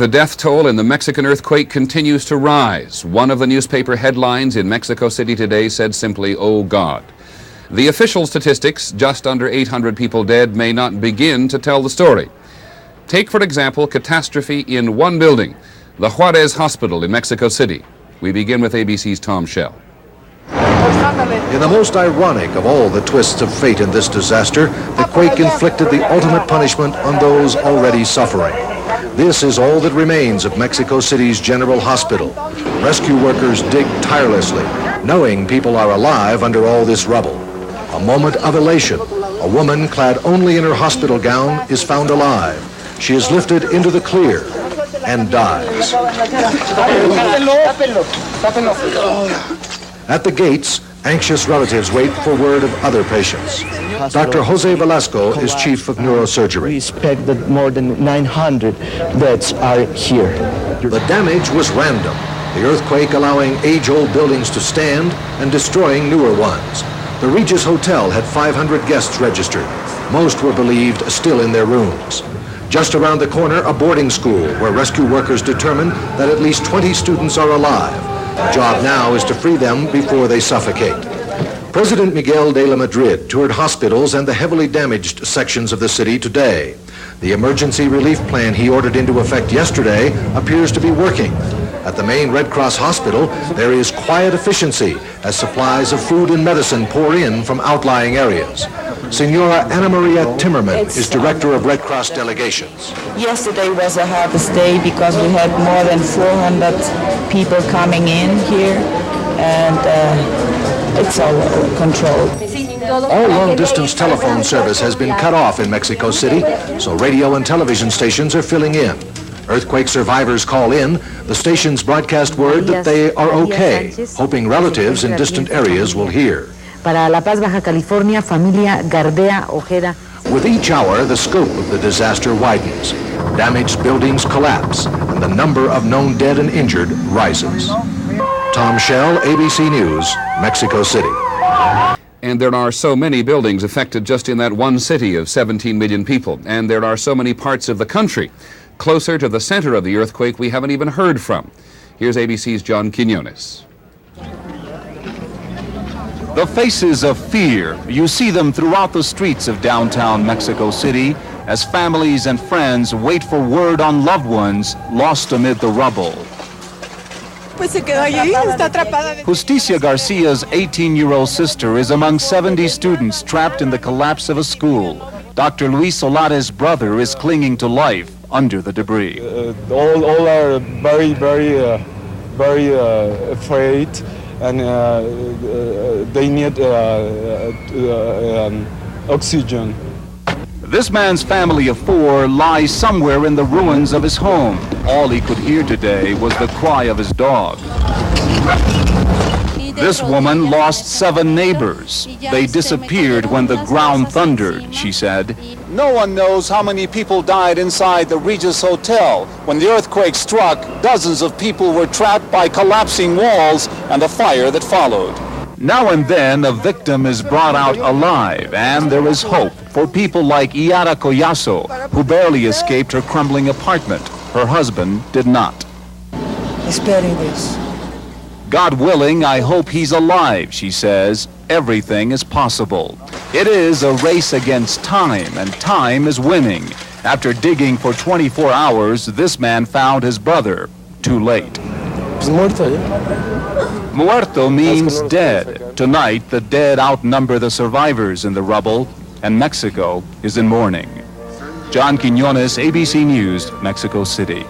The death toll in the Mexican earthquake continues to rise. One of the newspaper headlines in Mexico City today said simply, "Oh God." The official statistics, just under 800 people dead, may not begin to tell the story. Take, for example, catastrophe in one building, the Juarez Hospital in Mexico City. We begin with ABC's Tom Shell. In the most ironic of all the twists of fate in this disaster, the quake inflicted the ultimate punishment on those already suffering. This is all that remains of Mexico City's General Hospital. Rescue workers dig tirelessly, knowing people are alive under all this rubble. A moment of elation. A woman clad only in her hospital gown is found alive. She is lifted into the clear and dies. At the gates, anxious relatives wait for word of other patients. Dr. Jose Velasco is chief of neurosurgery. We expect that more than 900 beds are here. The damage was random, the earthquake allowing age-old buildings to stand and destroying newer ones. The Regis Hotel had 500 guests registered. Most were believed still in their rooms. Just around the corner, a boarding school where rescue workers determined that at least 20 students are alive. The job now is to free them before they suffocate. President Miguel de la Madrid toured hospitals and the heavily damaged sections of the city today. The emergency relief plan he ordered into effect yesterday appears to be working. At the main Red Cross hospital, there is quiet efficiency as supplies of food and medicine pour in from outlying areas. Senora Ana Maria Timmerman is director of Red Cross delegations. Yesterday was the hardest day because we had more than 400 people coming in here, and it's all controlled. All long-distance telephone service has been cut off in Mexico City, so radio and television stations are filling in. Earthquake survivors call in. The stations broadcast word that they are okay, hoping relatives in distant areas will hear. Para La Paz, Baja California, familia Gardea Ojeda. With each hour, the scope of the disaster widens. Damaged buildings collapse, and the number of known dead and injured rises. Tom Shell, ABC News, Mexico City. And there are so many buildings affected just in that one city of 17 million people. And there are so many parts of the country closer to the center of the earthquake we haven't even heard from. Here's ABC's John Quinones. The faces of fear, you see them throughout the streets of downtown Mexico City as families and friends wait for word on loved ones lost amid the rubble. Justicia Garcia's 18-year-old sister is among 70 students trapped in the collapse of a school. Dr. Luis Solares' brother is clinging to life under the debris. All are very afraid, and they need oxygen. This man's family of 4 lies somewhere in the ruins of his home. All he could hear today was the cry of his dog. This woman lost 7 neighbors. They disappeared when the ground thundered, she said. No one knows how many people died inside the Regis Hotel. When the earthquake struck, dozens of people were trapped by collapsing walls and the fire that followed. Now and then, a victim is brought out alive, and there is hope for people like Iara Collazo, who barely escaped her crumbling apartment. Her husband did not. God willing, I hope he's alive, she says. Everything is possible. It is a race against time, and time is winning. After digging for 24 hours, this man found his brother. Too late. Muerto means dead. Tonight, the dead outnumber the survivors in the rubble, and Mexico is in mourning. John Quinones, ABC News, Mexico City.